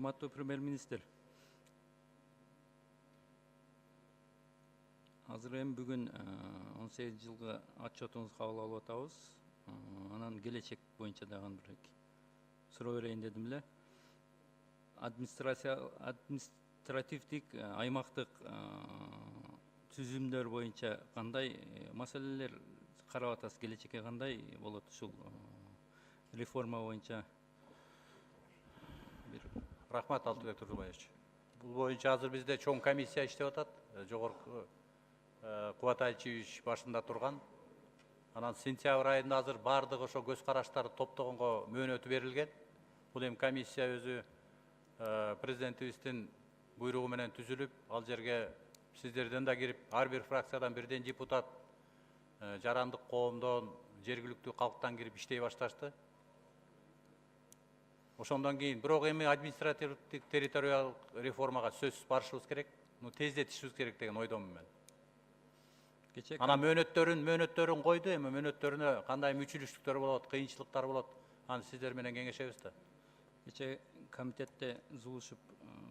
Урматтуу премьер-министр. Азыр эми бүгүн 18 жылга отчетуңузду кабыл алып атабыз. Анан келечек боюнча дагы бир суроо берейин дедим эле. Административдик аймактык түзүмдөр боюнча кандай маселелер карап атасыз, келечекке кандай болот ушул реформа боюнча? Рахмат, Алтыбек Турдубаевич. Бул боюнча азыр бизде чоң комиссия иштеп атат. Жогорку Кубатайчевич башында турган. Анан сентябрь айында азыр бардыгы ошо көз караштарды топтогонго мөөнөтү берилген. Бул эми комиссия өзү президентибиздин буйругу менен түзүлүп, ал жерге сиздерден да кирип, ар бир фракциядан бирден депутат жарандык коомдон, жергиликтүү калктан кирип иштей башташты. Ошондон кийин бирок эми административдик территориалдык реформага сөзсүз барышыбыз керек, тездетишибиз керек деген ойдомун мен. Анан мөөнөттөрүн койду, эми мөөнөттөрүнө кандай мүчүлүштүктөр болот, кыйынчылыктар болот, аны сиздер менен кеңешебиз да. Кече комитетте зулушуп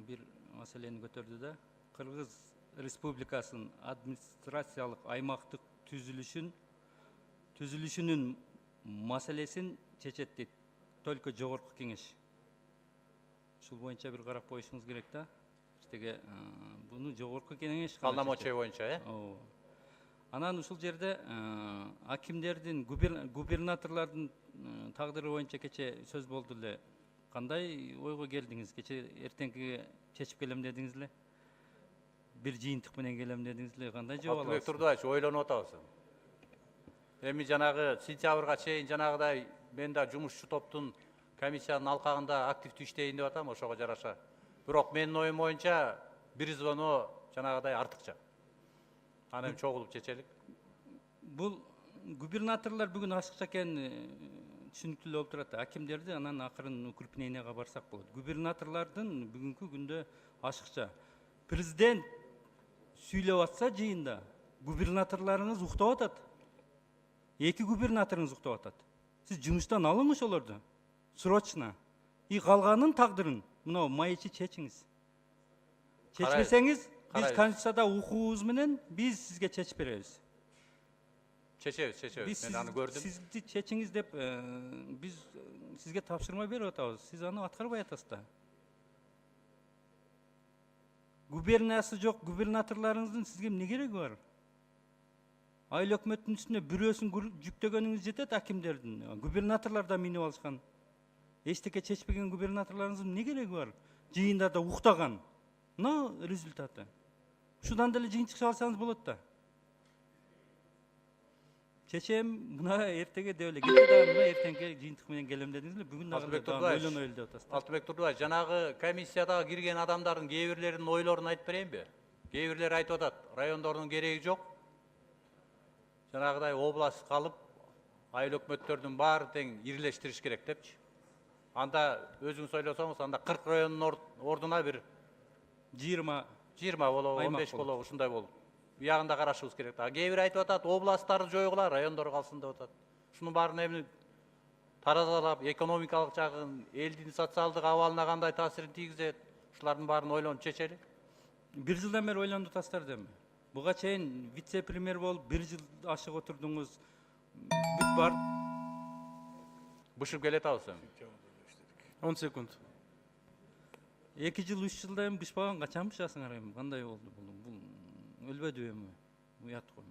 бир маселени көтөрдү да. Кыргыз Республикасынын администрациялык аймактык түзүлүшүнүн маселесин чечет дейт. Только жогорку кеңеш. Ушул боюнча бир карап коюшуңуз керек да. Эчтеге буну жогорку кеңеш полномочия боюнча, Анан ушул жерде акимдердин, губернаторлордун тагдыры боюнча кече сөз болду эле. Кандай ойго келдиңиз? Кече эртеңкиге чечип келем дедиңиз эле. Бир жыйынтык менен келем дедиңиз эле. Кандай жооп аласыз? Алтыбек Турдубаевич, ойлонуп атабыз. Эми жанагы сентябрга чейин жанагыдай мен да жумушчу топтун комиссиянын алкагында активдүү иштейин деп атам, ошого жараша. Бирок менин оюм боюнча бир звено жанагыдай артыкча. Аны чогулуп чечелик. Бул губернаторлор бүгүн ашыкча экени түшүнүктүү болуп турат. Акимдерди анан акырын укрупненияга барсак болот. Губернаторлордун бүгүнкү күндө ашыкча. Президент сүйлөп атса жыйында, губернаторлоруңуз уктап атат. Эки губернаторуңуз уктап атат. Сиз жумуштан алың ошолорду. Срочно. И калганын тагдырын мына майычы чечиңиз. Чечпесеңиз, биз Конституцияда укуубуз менен биз сизге чечип беребиз. Чечебиз. Мен аны көрдүм. Сизди чечиңиз деп биз сизге тапшырма берип атабыз. Сиз аны аткарбай атасыз да. Губерниясы жок губернаторлоруңуздун сизге эмне кереги бар? Айыл өкмөттүн үстүнө бирөөсүн жүктөгөнүңүз жетет акимдердин. Губернаторлор да минип алышкан. Эчтеке чечпеген губернаторлоруңуздун эмне кереги бар? Жыйындарда уктаган. Мына результаты. Ушудан деле жыйынтык чыгарсаңыз болот да. Чечем мына эртеге деп эле кетти да, мына эртеңки жыйынтык менен келем дедиңиз эле. Бүгүн дагы ойлонойлу деп атасыз. Алтыбек Турдубаевич, жанагы комиссиядагы кирген адамдардын кээ бирлеринин ойлорун айтып берейинби? Кээ бирлери айтып атат, райондордун кереги жок. Жанагыдай область калып, айыл өкмөттөрдүн баары тең ирилештириш керек депчи. Анда өзүңүз ойлосоңуз, анда 40 райондун ордуна бир 20 болобу, 15 болобу, ушундай болуп. Биягында карашыбыз керек. Кээ бир айтып атат, областтарды жойгула, райондор калсын деп атат. Ушунун баарын эми таразалап, экономикалык жагын, элдин социалдык абалына кандай таасирин тийгизет, ушулардын баарын ойлонуп чечели. Бир жылдан бери ойлонуп атасыздар деми. Буга чейин вице-премьер болуп, бир жыл ашык отурдуңуз. Бүт бар. Бышып келе атабыз эми. 10 секунд. 2 жыл, 3 жылда эми бышпаган качан бышасыңар эми? Кандай болду бул? Өлбөдү эми? Уят го.